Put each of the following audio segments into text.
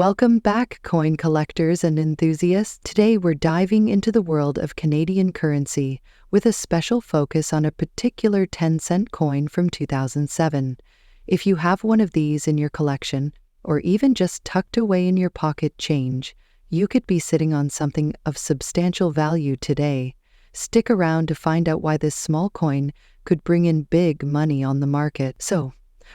Welcome back, coin collectors and enthusiasts. Today we're diving into the world of Canadian currency with a special focus on a particular 10-cent coin from 2007. If you have one of these in your collection, or even just tucked away in your pocket change, you could be sitting on something of substantial value today. Stick around to find out why this small coin could bring in big money on the market. So,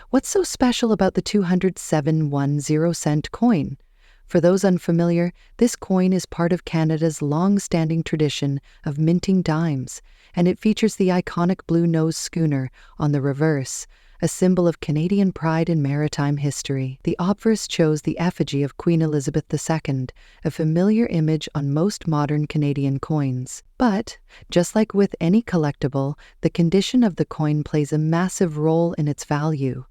what's so special about the 207.10 coin? For those unfamiliar, this coin is part of Canada's long-standing tradition of minting dimes, and it features the iconic blue nose schooner on the reverse, a symbol of Canadian pride in maritime history. The obverse shows the effigy of Queen Elizabeth II, a familiar image on most modern Canadian coins. But, just like with any collectible, the condition of the coin plays a massive role in its value.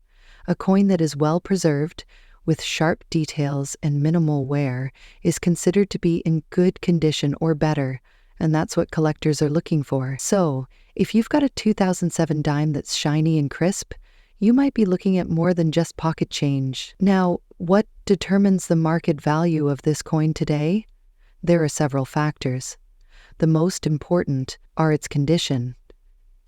A coin that is well preserved, with sharp details and minimal wear, is considered to be in good condition or better, and that's what collectors are looking for. So, if you've got a 2007 dime that's shiny and crisp, you might be looking at more than just pocket change. Now, what determines the market value of this coin today? There are several factors. The most important are its condition,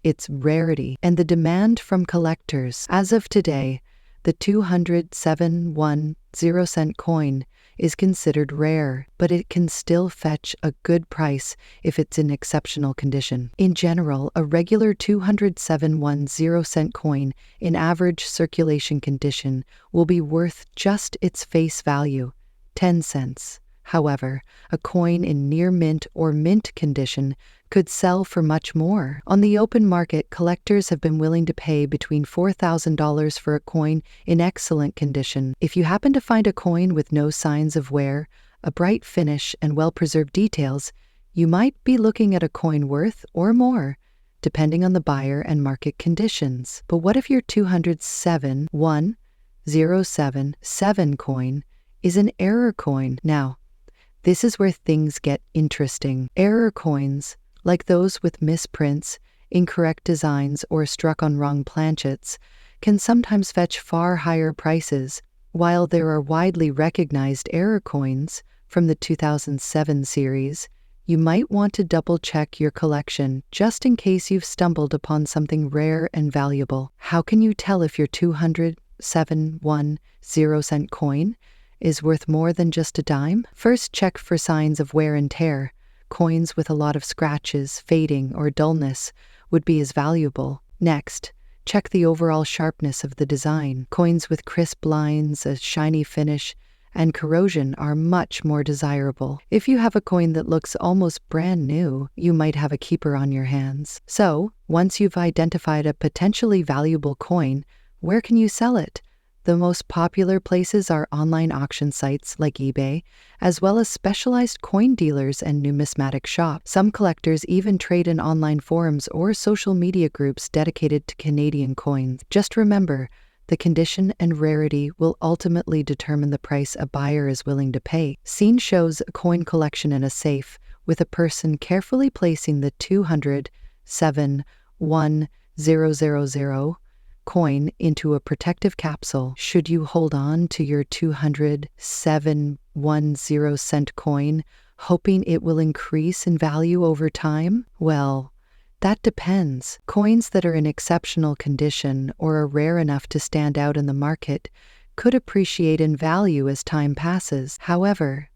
its rarity, and the demand from collectors. As of today, the 207.10 coin is considered rare, but it can still fetch a good price if it's in exceptional condition. In general, a regular 207.10 coin in average circulation condition will be worth just its face value, 10 cents. However, a coin in near mint or mint condition could sell for much more. On the open market, collectors have been willing to pay between $4,000 for a coin in excellent condition. If you happen to find a coin with no signs of wear, a bright finish, and well-preserved details, you might be looking at a coin worth or more, depending on the buyer and market conditions. But what if your 207.1077 coin is an error coin? Now, this is where things get interesting. Error coins, like those with misprints, incorrect designs, or struck on wrong planchets, can sometimes fetch far higher prices. While there are widely recognized error coins from the 2007 series, you might want to double-check your collection just in case you've stumbled upon something rare and valuable. How can you tell if your 207.10 coin is worth more than just a dime? First, check for signs of wear and tear. Coins with a lot of scratches, fading, or dullness would be as valuable. Next, check the overall sharpness of the design. Coins with crisp lines, a shiny finish, and corrosion are much more desirable. If you have a coin that looks almost brand new, you might have a keeper on your hands. So, once you've identified a potentially valuable coin, where can you sell it? The most popular places are online auction sites like eBay, as well as specialized coin dealers and numismatic shops. Some collectors even trade in online forums or social media groups dedicated to Canadian coins. Just remember, the condition and rarity will ultimately determine the price a buyer is willing to pay. Scene shows a coin collection in a safe, with a person carefully placing the 207.1000 coin into a protective capsule. Should you hold on to your 207.10 coin, hoping it will increase in value over time? Well, that depends. Coins that are in exceptional condition or are rare enough to stand out in the market could appreciate in value as time passes. However,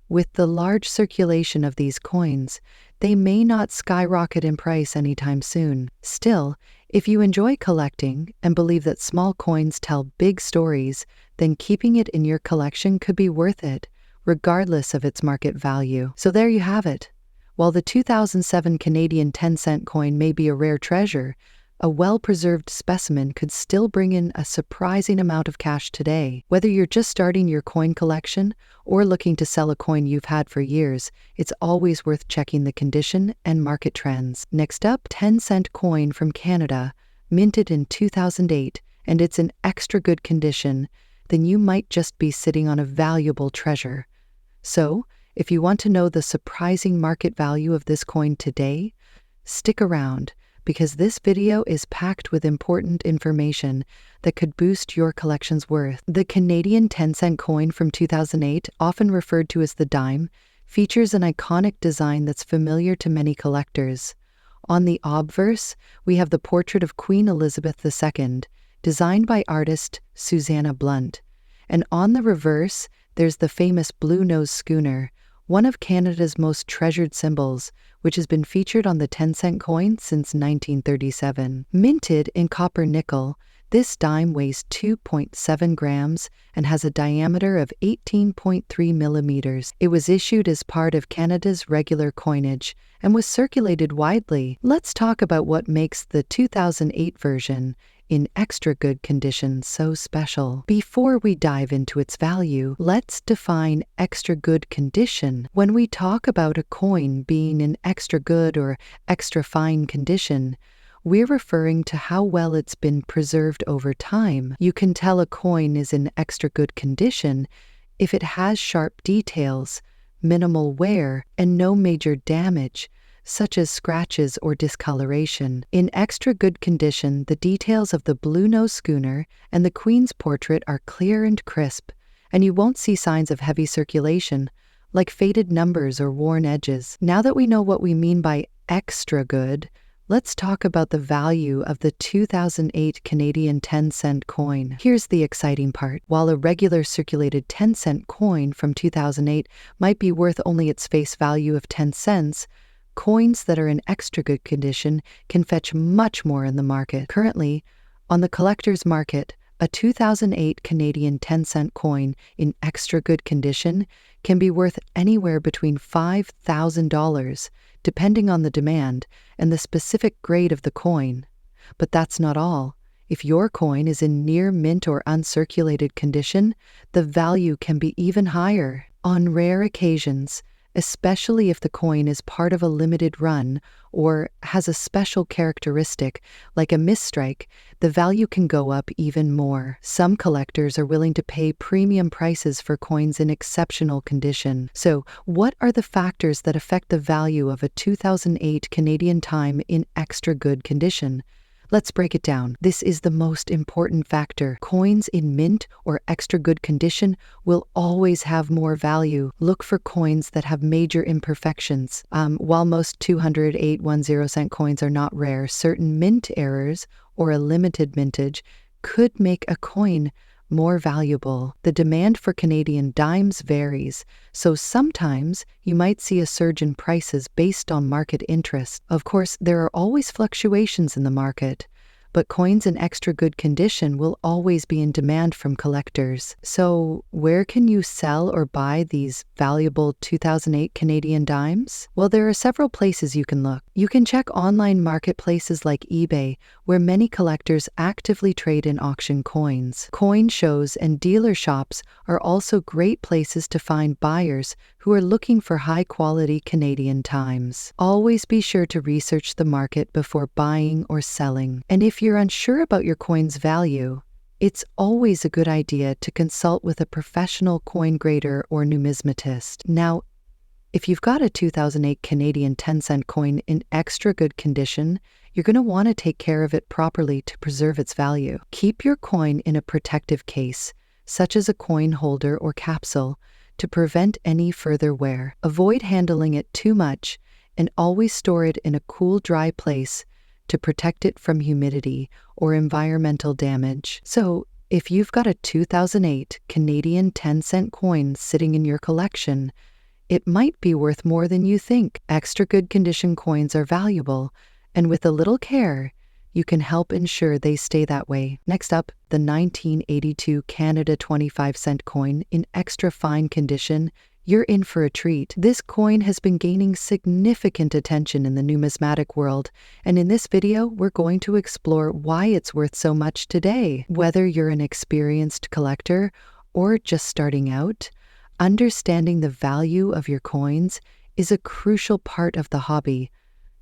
with the large circulation of these coins, they may not skyrocket in price anytime soon. Still, if you enjoy collecting and believe that small coins tell big stories, then keeping it in your collection could be worth it, regardless of its market value. So there you have it. While the 2007 Canadian 10-cent coin may be a rare treasure, a well-preserved specimen could still bring in a surprising amount of cash today. Whether you're just starting your coin collection or looking to sell a coin you've had for years, it's always worth checking the condition and market trends. Next up, 10-cent coin from Canada, minted in 2008, and it's in extra good condition, then you might just be sitting on a valuable treasure. So, if you want to know the surprising market value of this coin today, stick around, because this video is packed with important information that could boost your collection's worth. The Canadian 10-cent coin from 2008, often referred to as the dime, features an iconic design that's familiar to many collectors. On the obverse, we have the portrait of Queen Elizabeth II, designed by artist Susanna Blunt. And on the reverse, there's the famous Blue Nose schooner, one of Canada's most treasured symbols, which has been featured on the 10-cent coin since 1937. Minted in copper nickel, this dime weighs 2.7 grams and has a diameter of 18.3 millimeters. It was issued as part of Canada's regular coinage and was circulated widely. Let's talk about what makes the 2008 version in extra good condition so special. Before we dive into its value, let's define extra good condition. When we talk about a coin being in extra good or extra fine condition, we're referring to how well it's been preserved over time. You can tell a coin is in extra good condition if it has sharp details, minimal wear, and no major damage, such as scratches or discoloration. In extra good condition, the details of the Blue Nose schooner and the Queen's portrait are clear and crisp, and you won't see signs of heavy circulation, like faded numbers or worn edges. Now that we know what we mean by extra good, let's talk about the value of the 2008 Canadian 10-cent coin. Here's the exciting part. While a regular circulated 10-cent coin from 2008 might be worth only its face value of 10 cents, coins that are in extra good condition can fetch much more in the market. Currently, on the collector's market, a 2008 Canadian 10-cent coin in extra good condition can be worth anywhere between $5,000, depending on the demand and the specific grade of the coin. But that's not all. If your coin is in near mint or uncirculated condition, the value can be even higher. On rare occasions, especially if the coin is part of a limited run or has a special characteristic like a misstrike, the value can go up even more. Some collectors are willing to pay premium prices for coins in exceptional condition. So, what are the factors that affect the value of a 2008 Canadian dime in extra good condition? Let's break it down. This is the most important factor. Coins in mint or extra good condition will always have more value. Look for coins that have major imperfections. While most 208.10 coins are not rare, certain mint errors or a limited mintage could make a coin more valuable. The demand for Canadian dimes varies, so sometimes you might see a surge in prices based on market interest. Of course, there are always fluctuations in the market, but coins in extra good condition will always be in demand from collectors. So, where can you sell or buy these valuable 2008 Canadian dimes? Well, there are several places you can look. You can check online marketplaces like eBay, where many collectors actively trade in auction coins. Coin shows and dealer shops are also great places to find buyers who are looking for high-quality Canadian dimes. Always be sure to research the market before buying or selling. And if you're unsure about your coin's value, it's always a good idea to consult with a professional coin grader or numismatist. Now, if you've got a 2008 Canadian 10-cent coin in extra good condition, you're going to want to take care of it properly to preserve its value. Keep your coin in a protective case, such as a coin holder or capsule, to prevent any further wear. Avoid handling it too much and always store it in a cool, dry place to protect it from humidity or environmental damage. So, if you've got a 2008 Canadian 10-cent coin sitting in your collection, it might be worth more than you think. Extra good condition coins are valuable, and with a little care, you can help ensure they stay that way. Next up, the 1982 Canada 25-cent coin in extra fine condition. You're in for a treat. This coin has been gaining significant attention in the numismatic world, and in this video, we're going to explore why it's worth so much today. Whether you're an experienced collector or just starting out, understanding the value of your coins is a crucial part of the hobby.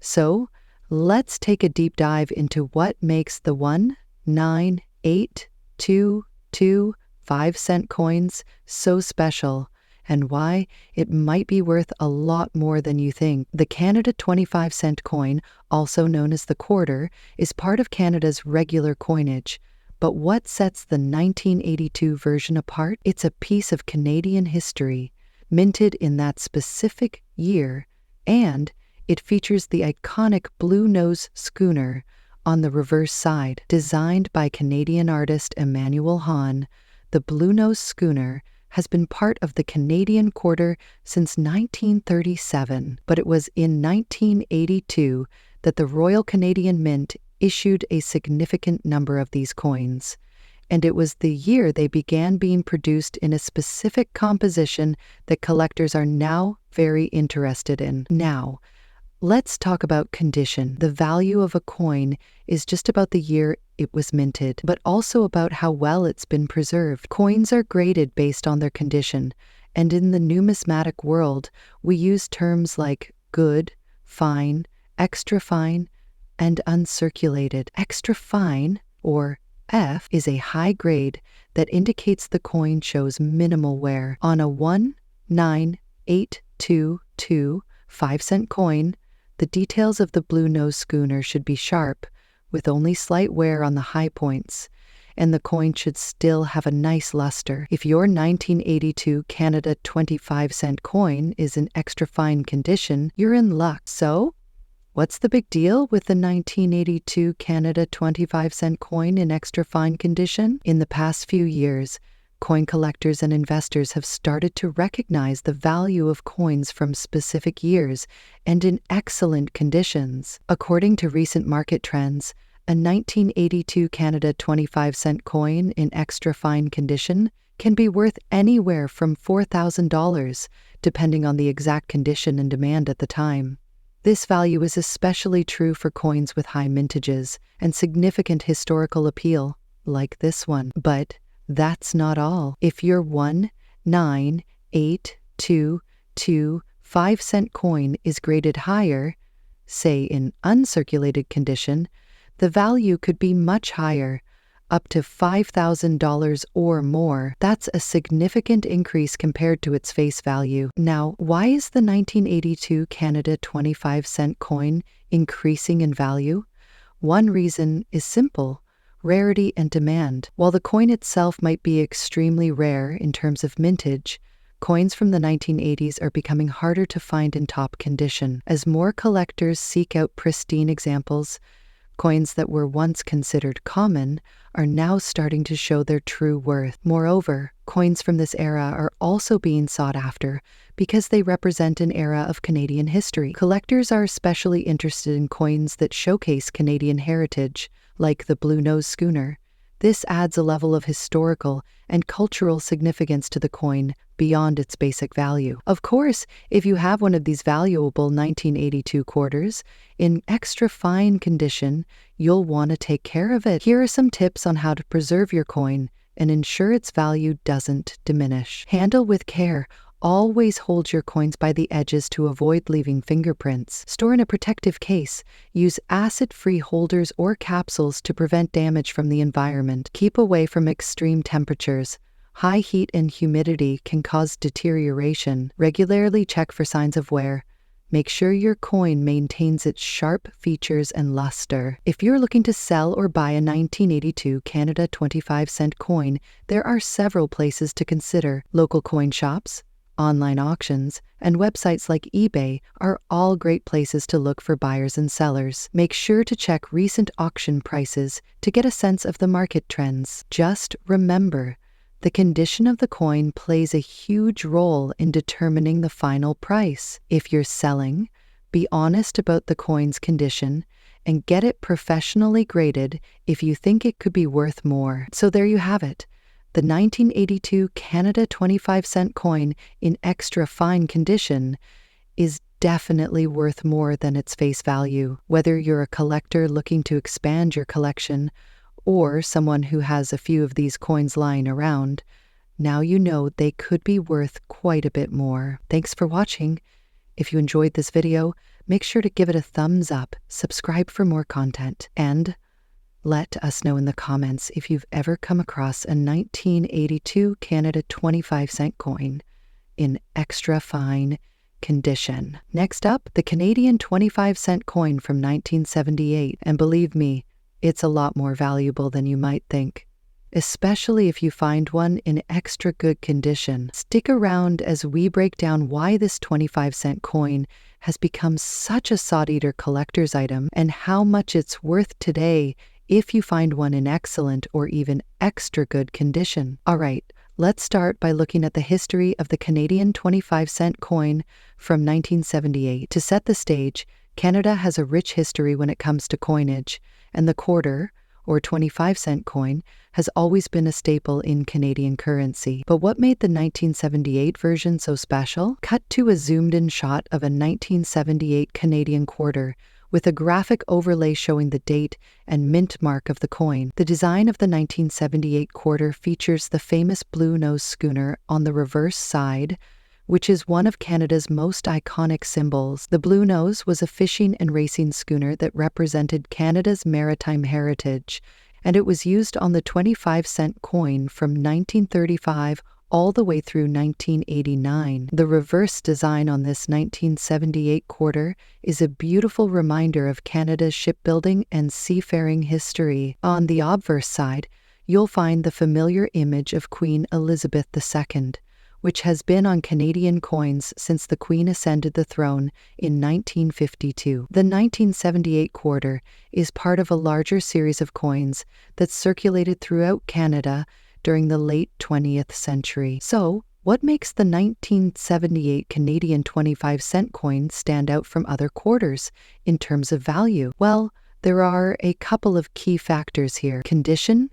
So, let's take a deep dive into what makes the 1, 9, 8, 2, 2, 5-cent coins so special, and why it might be worth a lot more than you think. The Canada 25-cent coin, also known as the quarter, is part of Canada's regular coinage. But what sets the 1982 version apart? It's a piece of Canadian history, minted in that specific year, and it features the iconic blue nose schooner on the reverse side. Designed by Canadian artist Emmanuel Hahn, the blue nose schooner has been part of the Canadian quarter since 1937, but it was in 1982 that the Royal Canadian Mint issued a significant number of these coins, and it was the year they began being produced in a specific composition that collectors are now very interested in. Now, let's talk about condition. The value of a coin is just about the year it was minted, but also about how well it's been preserved. Coins are graded based on their condition, and in the numismatic world, we use terms like good, fine, extra fine, and uncirculated. Extra fine, or F, is a high grade that indicates the coin shows minimal wear. On a 19822 5-cent coin, the details of the blue nose schooner should be sharp, with only slight wear on the high points, and the coin should still have a nice luster. If your 1982 Canada 25-cent coin is in extra fine condition, you're in luck. So, what's the big deal with the 1982 Canada 25-cent coin in extra fine condition? In the past few years, coin collectors and investors have started to recognize the value of coins from specific years and in excellent conditions. According to recent market trends, a 1982 Canada 25-cent coin in extra fine condition can be worth anywhere from $4,000, depending on the exact condition and demand at the time. This value is especially true for coins with high mintages and significant historical appeal, like this one. But that's not all. If your 19822 5-cent coin is graded higher, say in uncirculated condition, the value could be much higher, up to $5,000 or more. That's a significant increase compared to its face value. Now, why is the 1982 Canada 25-cent coin increasing in value? One reason is simple: rarity and demand. While the coin itself might be extremely rare in terms of mintage, coins from the 1980s are becoming harder to find in top condition. As more collectors seek out pristine examples, coins that were once considered common are now starting to show their true worth. Moreover, coins from this era are also being sought after because they represent an era of Canadian history. Collectors are especially interested in coins that showcase Canadian heritage, like the blue nose schooner. This adds a level of historical and cultural significance to the coin beyond its basic value. Of course, if you have one of these valuable 1982 quarters in extra fine condition, you'll want to take care of it. Here are some tips on how to preserve your coin and ensure its value doesn't diminish. Handle with care. Always hold your coins by the edges to avoid leaving fingerprints. Store in a protective case. Use acid-free holders or capsules to prevent damage from the environment. Keep away from extreme temperatures. High heat and humidity can cause deterioration. Regularly check for signs of wear. Make sure your coin maintains its sharp features and luster. If you're looking to sell or buy a 1982 Canada 25-cent coin, there are several places to consider. Local coin shops, online auctions, and websites like eBay are all great places to look for buyers and sellers. Make sure to check recent auction prices to get a sense of the market trends. Just remember, the condition of the coin plays a huge role in determining the final price. If you're selling, be honest about the coin's condition and get it professionally graded if you think it could be worth more. So there you have it. The 1982 Canada 25-cent coin in extra fine condition is definitely worth more than its face value. Whether you're a collector looking to expand your collection or someone who has a few of these coins lying around, now you know they could be worth quite a bit more. Thanks for watching. If you enjoyed this video, make sure to give it a thumbs up, subscribe for more content, and let us know in the comments if you've ever come across a 1982 Canada 25-cent coin in extra fine condition. Next up, the Canadian 25-cent coin from 1978. And believe me, it's a lot more valuable than you might think, especially if you find one in extra good condition. Stick around as we break down why this 25-cent coin has become such a sought-after collector's item and how much it's worth today if you find one in excellent or even extra good condition. All right, let's start by looking at the history of the Canadian 25-cent coin from 1978. To set the stage, Canada has a rich history when it comes to coinage, and the quarter, or 25-cent coin, has always been a staple in Canadian currency. But what made the 1978 version so special? Cut to a zoomed-in shot of a 1978 Canadian quarter, with a graphic overlay showing the date and mint mark of the coin. The design of the 1978 quarter features the famous Blue Nose schooner on the reverse side, which is one of Canada's most iconic symbols. The Blue Nose was a fishing and racing schooner that represented Canada's maritime heritage, and it was used on the 25-cent coin from 1935 all the way through 1989. The reverse design on this 1978 quarter is a beautiful reminder of Canada's shipbuilding and seafaring history. On the obverse side, you'll find the familiar image of Queen Elizabeth II, which has been on Canadian coins since the Queen ascended the throne in 1952. The 1978 quarter is part of a larger series of coins that circulated throughout Canada during the late 20th century. So, what makes the 1978 Canadian 25-cent coin stand out from other quarters in terms of value? Well, there are a couple of key factors here: condition,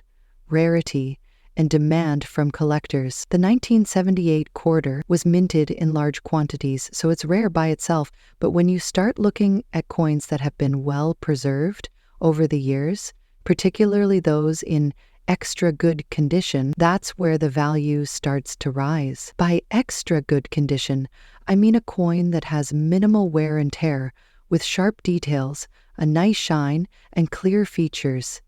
rarity, and demand from collectors. The 1978 quarter was minted in large quantities, so it's rare by itself, but when you start looking at coins that have been well preserved over the years, particularly those in extra good condition, that's where the value starts to rise. By extra good condition, I mean a coin that has minimal wear and tear, with sharp details, a nice shine, and clear features.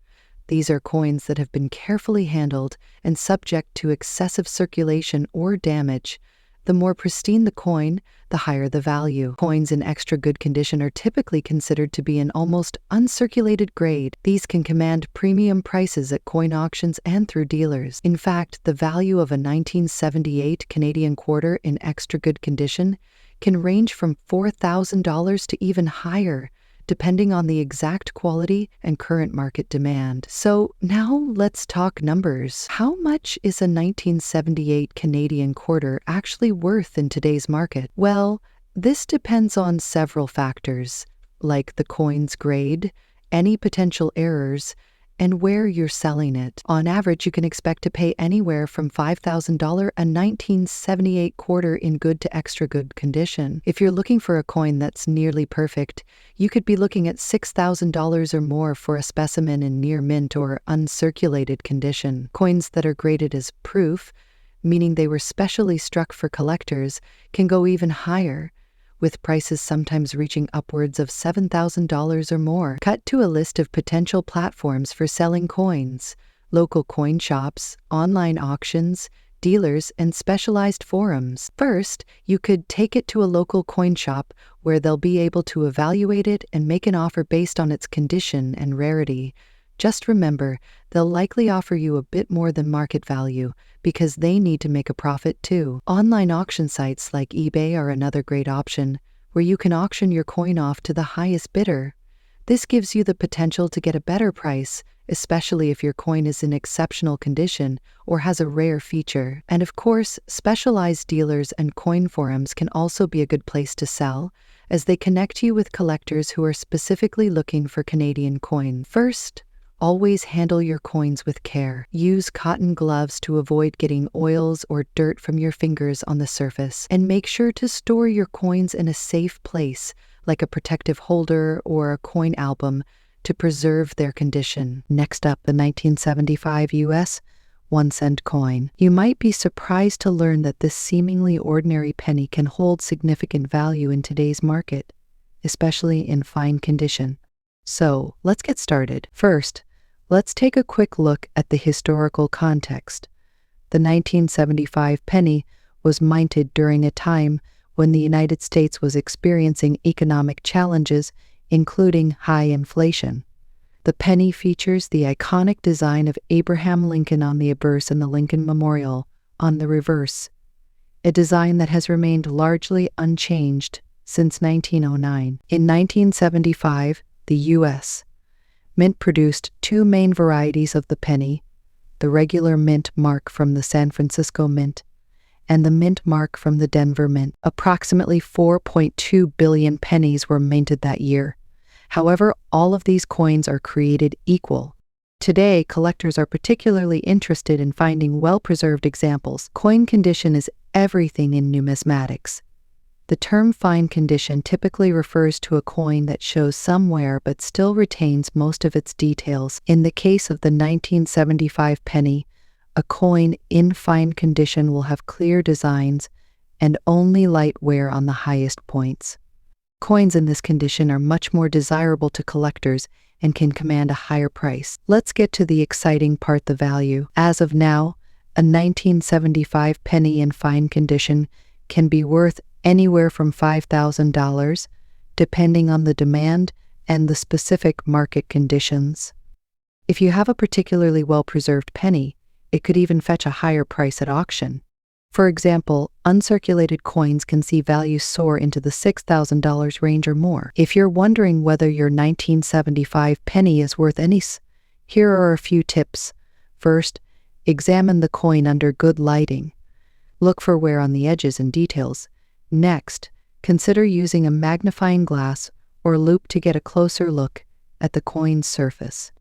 These are coins that have been carefully handled and subject to excessive circulation or damage. The more pristine the coin, the higher the value. Coins in extra good condition are typically considered to be an almost uncirculated grade. These can command premium prices at coin auctions and through dealers. In fact, the value of a 1978 Canadian quarter in extra good condition can range from $4,000 to even higher, depending on the exact quality and current market demand. So now let's talk numbers. How much is a 1978 Canadian quarter actually worth in today's market? Well, this depends on several factors, like the coin's grade, any potential errors, and where you're selling it. On average, you can expect to pay anywhere from $5,000 a 1978 quarter in good to extra good condition. If you're looking for a coin that's nearly perfect, you could be looking at $6,000 or more for a specimen in near mint or uncirculated condition. Coins that are graded as proof, meaning they were specially struck for collectors, can go even higher, with prices sometimes reaching upwards of $7,000 or more. Cut to a list of potential platforms for selling coins: local coin shops, online auctions, dealers, and specialized forums. First, you could take it to a local coin shop where they'll be able to evaluate it and make an offer based on its condition and rarity. Just remember, they'll likely offer you a bit more than market value because they need to make a profit too. Online auction sites like eBay are another great option, where you can auction your coin off to the highest bidder. This gives you the potential to get a better price, especially if your coin is in exceptional condition or has a rare feature. And of course, specialized dealers and coin forums can also be a good place to sell, as they connect you with collectors who are specifically looking for Canadian coins. First, always handle your coins with care. Use cotton gloves to avoid getting oils or dirt from your fingers on the surface. And make sure to store your coins in a safe place, like a protective holder or a coin album, to preserve their condition. Next up, the 1975 US 1-cent coin. You might be surprised to learn that this seemingly ordinary penny can hold significant value in today's market, especially in fine condition. So, let's get started. First, let's take a quick look at the historical context. The 1975 penny was minted during a time when the United States was experiencing economic challenges, including high inflation. The penny features the iconic design of Abraham Lincoln on the obverse and the Lincoln Memorial on the reverse, a design that has remained largely unchanged since 1909. In 1975, the U.S. Mint produced two main varieties of the penny, the regular mint mark from the San Francisco Mint and the mint mark from the Denver Mint. Approximately 4.2 billion pennies were minted that year. However, all of these coins are created equal. Today, collectors are particularly interested in finding well-preserved examples. Coin condition is everything in numismatics. The term fine condition typically refers to a coin that shows some wear but still retains most of its details. In the case of the 1975 penny, a coin in fine condition will have clear designs and only light wear on the highest points. Coins in this condition are much more desirable to collectors and can command a higher price. Let's get to the exciting part, the value. As of now, a 1975 penny in fine condition can be worth anywhere from $5,000, depending on the demand and the specific market conditions. If you have a particularly well-preserved penny, it could even fetch a higher price at auction. For example, uncirculated coins can see values soar into the $6,000 range or more. If you're wondering whether your 1975 penny is worth any, here are a few tips. First, examine the coin under good lighting. Look for wear on the edges and details. Next, consider using a magnifying glass or loupe to get a closer look at the coin's surface.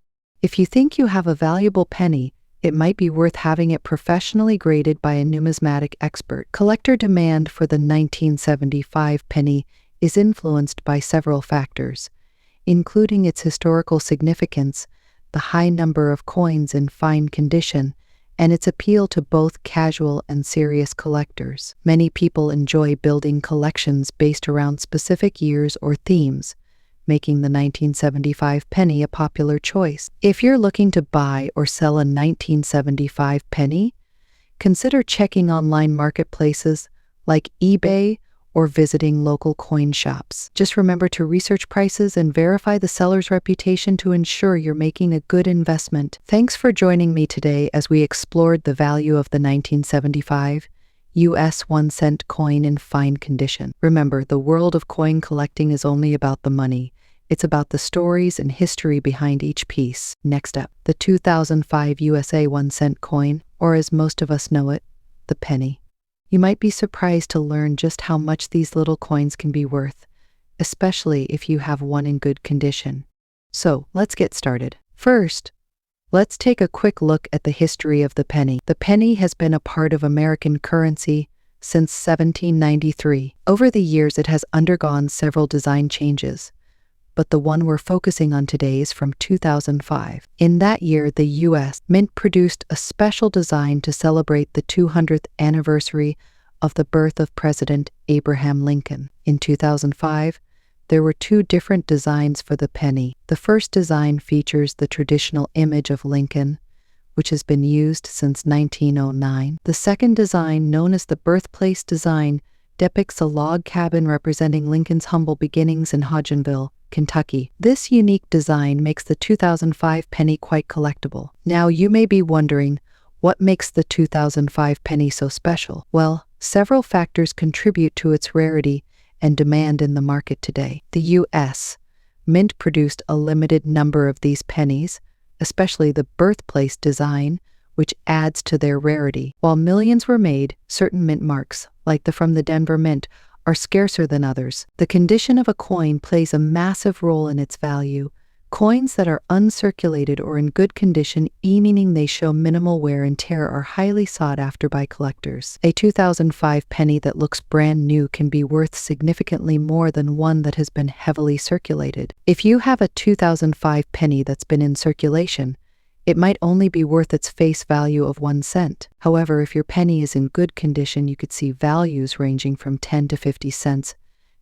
If you think you have a valuable penny, it might be worth having it professionally graded by a numismatic expert. Collector demand for the 1975 penny is influenced by several factors, including its historical significance, the high number of coins in fine condition, and its appeal to both casual and serious collectors. Many people enjoy building collections based around specific years or themes, making the 1975 penny a popular choice. If you're looking to buy or sell a 1975 penny, consider checking online marketplaces like eBay or visiting local coin shops. Just remember to research prices and verify the seller's reputation to ensure you're making a good investment. Thanks for joining me today as we explored the value of the 1975 US 1-cent coin in fine condition. Remember, the world of coin collecting is only about the money. It's about the stories and history behind each piece. Next up, the 2005 USA 1-cent coin, or as most of us know it, the penny. You might be surprised to learn just how much these little coins can be worth, especially if you have one in good condition. So, let's get started. First, let's take a quick look at the history of the penny. The penny has been a part of American currency since 1793. Over the years, it has undergone several design changes, but the one we're focusing on today is from 2005. In that year, the U.S. Mint produced a special design to celebrate the 200th anniversary of the birth of President Abraham Lincoln. In 2005, there were two different designs for the penny. The first design features the traditional image of Lincoln, which has been used since 1909. The second design, known as the birthplace design, depicts a log cabin representing Lincoln's humble beginnings in Hodgenville, Kentucky. This unique design makes the 2005 penny quite collectible. Now, you may be wondering, what makes the 2005 penny so special? Well, several factors contribute to its rarity and demand in the market today. The U.S. Mint produced a limited number of these pennies, especially the birthplace design, which adds to their rarity. While millions were made, certain mint marks, like the from the Denver Mint, are scarcer than others. The condition of a coin plays a massive role in its value. Coins that are uncirculated or in good condition, meaning they show minimal wear and tear, are highly sought after by collectors. A 2005 penny that looks brand new can be worth significantly more than one that has been heavily circulated. If you have a 2005 penny that's been in circulation, it might only be worth its face value of 1 cent. However, if your penny is in good condition, you could see values ranging from 10 to 50 cents,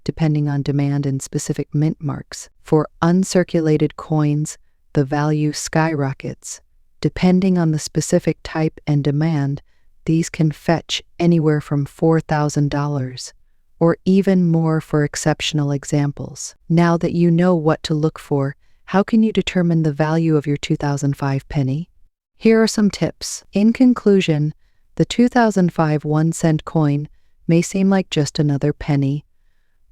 depending on demand and specific mint marks. For uncirculated coins, the value skyrockets. Depending on the specific type and demand, These can fetch anywhere from $4,000 or even more for exceptional examples. Now that you know what to look for, how can you determine the value of your 2005 penny? Here are some tips. In conclusion, the 2005 1-cent coin may seem like just another penny,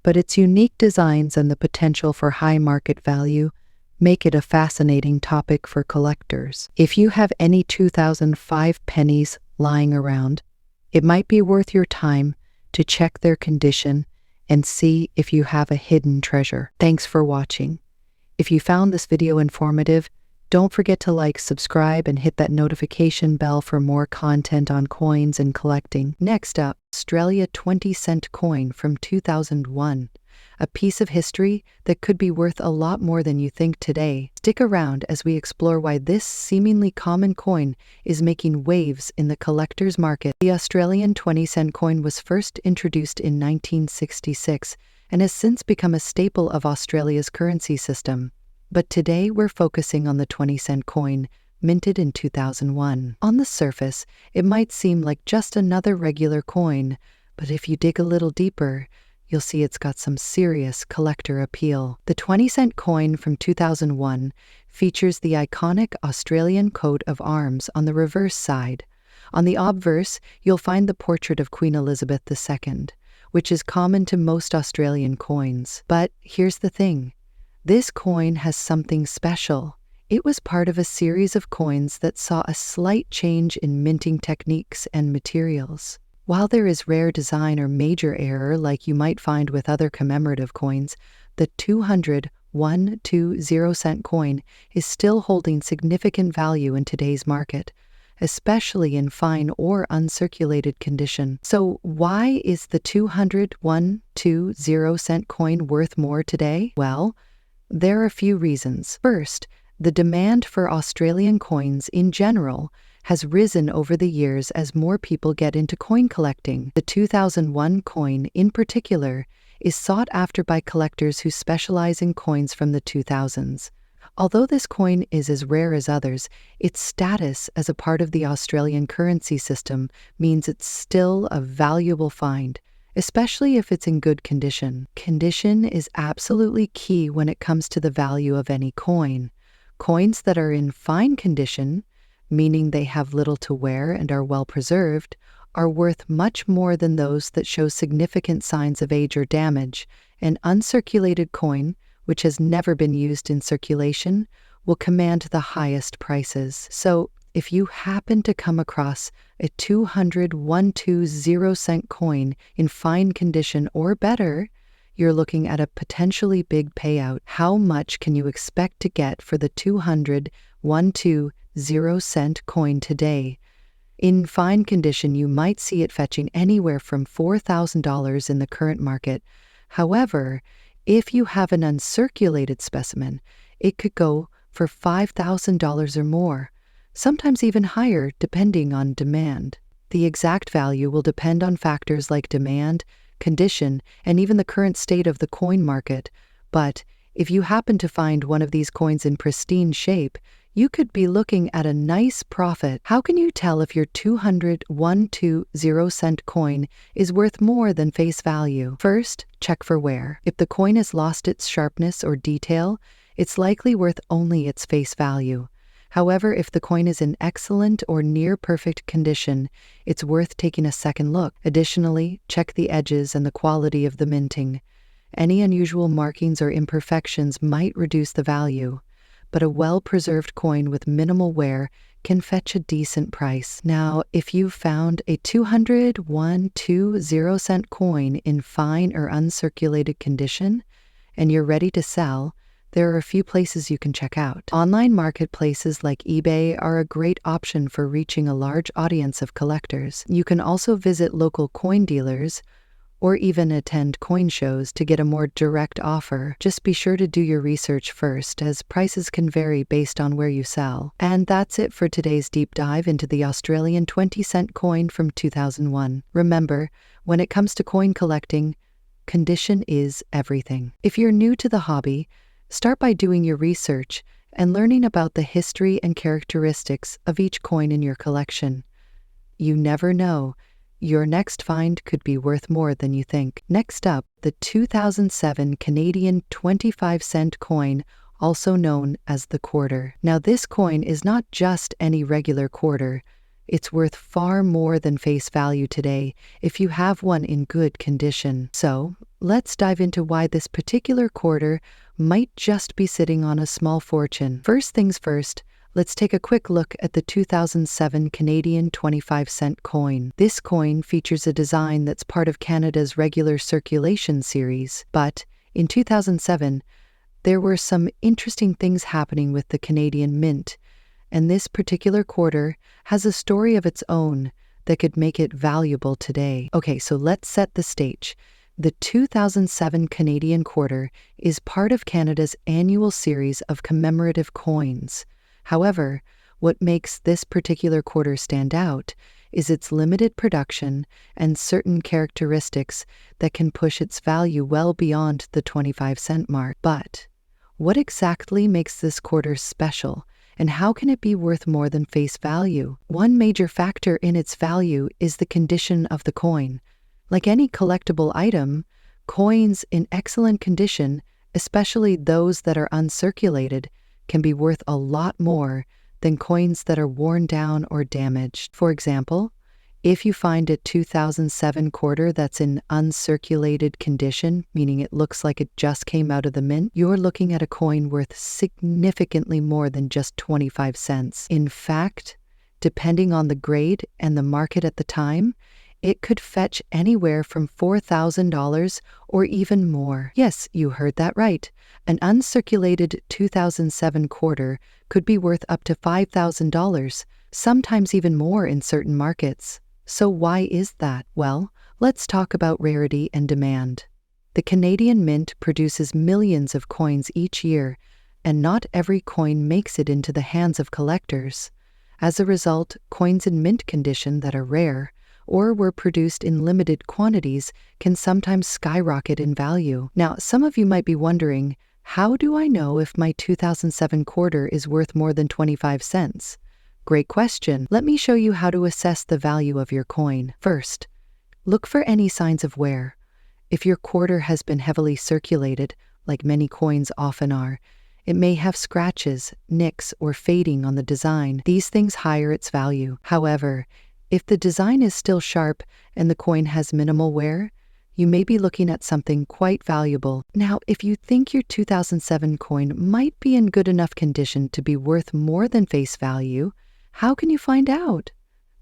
but its unique designs and the potential for high market value make it a fascinating topic for collectors. If you have any 2005 pennies lying around, it might be worth your time to check their condition and see if you have a hidden treasure. Thanks for watching. If you found this video informative, don't forget to like, subscribe, and hit that notification bell for more content on coins and collecting. Next up, Australia 20-cent coin from 2001. A piece of history that could be worth a lot more than you think today. Stick around as we explore why this seemingly common coin is making waves in the collector's market. The Australian 20-cent coin was first introduced in 1966 and has since become a staple of Australia's currency system. But today we're focusing on the 20-cent coin, minted in 2001. On the surface, it might seem like just another regular coin, but if you dig a little deeper, you'll see it's got some serious collector appeal. The 20-cent coin from 2001 features the iconic Australian coat of arms on the reverse side. On the obverse, you'll find the portrait of Queen Elizabeth II, which is common to most Australian coins. But here's the thing. This coin has something special. It was part of a series of coins that saw a slight change in minting techniques and materials. While there is rare design or major error like you might find with other commemorative coins, the 200 120-cent coin is still holding significant value in today's market, especially in fine or uncirculated condition. So why is the 200 120-cent coin worth more today? Well, there are a few reasons. First, the demand for Australian coins in general has risen over the years as more people get into coin collecting. The 2001 coin, in particular, is sought after by collectors who specialize in coins from the 2000s. Although this coin is as rare as others, its status as a part of the Australian currency system means it's still a valuable find, especially if it's in good condition. Condition is absolutely key when it comes to the value of any coin. Coins that are in fine condition, meaning they have little to wear and are well preserved, are worth much more than those that show significant signs of age or damage. An uncirculated coin, which has never been used in circulation, will command the highest prices. So, if you happen to come across a 200 120-cent coin in fine condition or better, you're looking at a potentially big payout. How much can you expect to get for the 200 120-cent coin today? In fine condition, you might see it fetching anywhere from $4,000 in the current market. However, if you have an uncirculated specimen, it could go for $5,000 or more, sometimes even higher depending on demand. The exact value will depend on factors like demand, condition, and even the current state of the coin market. But if you happen to find one of these coins in pristine shape, you could be looking at a nice profit. How can you tell if your 200 120-cent coin is worth more than face value? First, check for wear. If the coin has lost its sharpness or detail, it's likely worth only its face value. However, if the coin is in excellent or near perfect condition, it's worth taking a second look. Additionally, check the edges and the quality of the minting. Any unusual markings or imperfections might reduce the value, but a well-preserved coin with minimal wear can fetch a decent price. Now, if you found a 200 120-cent coin in fine or uncirculated condition and you're ready to sell, there are a few places you can check out. Online marketplaces like eBay are a great option for reaching a large audience of collectors. You can also visit local coin dealers or even attend coin shows to get a more direct offer. Just be sure to do your research first, as prices can vary based on where you sell. And that's it for today's deep dive into the Australian 20-cent coin from 2001. Remember, when it comes to coin collecting, condition is everything. If you're new to the hobby, start by doing your research and learning about the history and characteristics of each coin in your collection. you never know. Your next find could be worth more than you think. Next up, the 2007 Canadian 25-cent coin, also known as the quarter. Now, this coin is not just any regular quarter. It's worth far more than face value today if you have one in good condition. So, let's dive into why this particular quarter might just be sitting on a small fortune. First things first, let's take a quick look at the 2007 Canadian 25-cent coin. This coin features a design that's part of Canada's regular circulation series, but in 2007, there were some interesting things happening with the Canadian Mint, and this particular quarter has a story of its own that could make it valuable today. Okay, so let's set the stage. The 2007 Canadian quarter is part of Canada's annual series of commemorative coins. However, what makes this particular quarter stand out is its limited production and certain characteristics that can push its value well beyond the 25-cent mark. But what exactly makes this quarter special, and how can it be worth more than face value? One major factor in its value is the condition of the coin. Like any collectible item, coins in excellent condition, especially those that are uncirculated, can be worth a lot more than coins that are worn down or damaged. For example, if you find a 2007 quarter that's in uncirculated condition, meaning it looks like it just came out of the mint, you're looking at a coin worth significantly more than just 25 cents. In fact, depending on the grade and the market at the time, it could fetch anywhere from $4,000 or even more. Yes, you heard that right. An uncirculated 2007 quarter could be worth up to $5,000, sometimes even more in certain markets. So why is that? Well, let's talk about rarity and demand. The Canadian Mint produces millions of coins each year, and not every coin makes it into the hands of collectors. As a result, coins in mint condition that are rare or were produced in limited quantities can sometimes skyrocket in value. Now, some of you might be wondering, how do I know if my 2007 quarter is worth more than 25 cents? Great question. Let me show you how to assess the value of your coin. First, look for any signs of wear. If your quarter has been heavily circulated, like many coins often are, it may have scratches, nicks, or fading on the design. These things higher its value. However, if the design is still sharp and the coin has minimal wear, you may be looking at something quite valuable. Now, if you think your 2007 coin might be in good enough condition to be worth more than face value, how can you find out?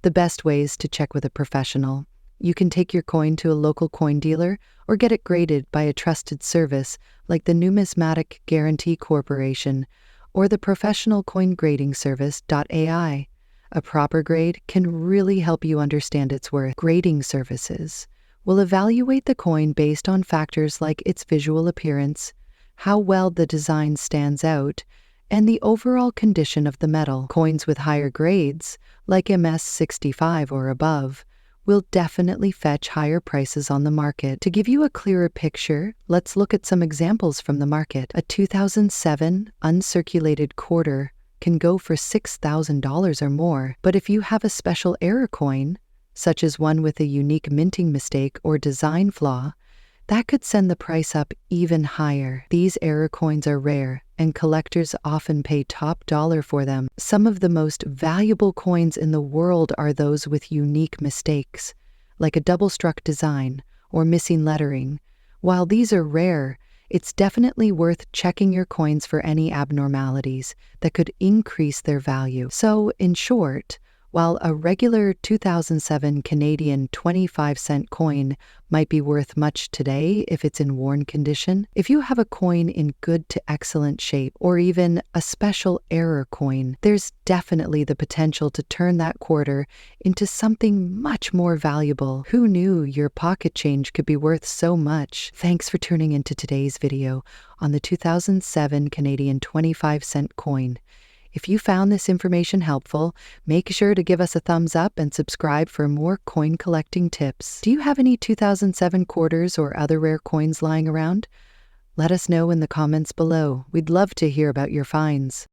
The best way is to check with a professional. You can take your coin to a local coin dealer or get it graded by a trusted service like the Numismatic Guarantee Corporation or the professional coin grading service .ai. A proper grade can really help you understand its worth. Grading services will evaluate the coin based on factors like its visual appearance, how well the design stands out, and the overall condition of the metal. Coins with higher grades, like MS-65 or above, will definitely fetch higher prices on the market. To give you a clearer picture, let's look at some examples from the market. A 2007 uncirculated quarter can go for $6,000 or more, but if you have a special error coin, such as one with a unique minting mistake or design flaw, that could send the price up even higher. These error coins are rare, and collectors often pay top dollar for them. Some of the most valuable coins in the world are those with unique mistakes, like a double-struck design or missing lettering. While these are rare, it's definitely worth checking your coins for any abnormalities that could increase their value. So, in short, while a regular 2007 Canadian 25-cent coin might be worth much today if it's in worn condition, if you have a coin in good to excellent shape or even a special error coin, there's definitely the potential to turn that quarter into something much more valuable. Who knew your pocket change could be worth so much? Thanks for tuning into today's video on the 2007 Canadian 25-cent coin. If you found this information helpful, make sure to give us a thumbs up and subscribe for more coin collecting tips. Do you have any 2007 quarters or other rare coins lying around? Let us know in the comments below. We'd love to hear about your finds.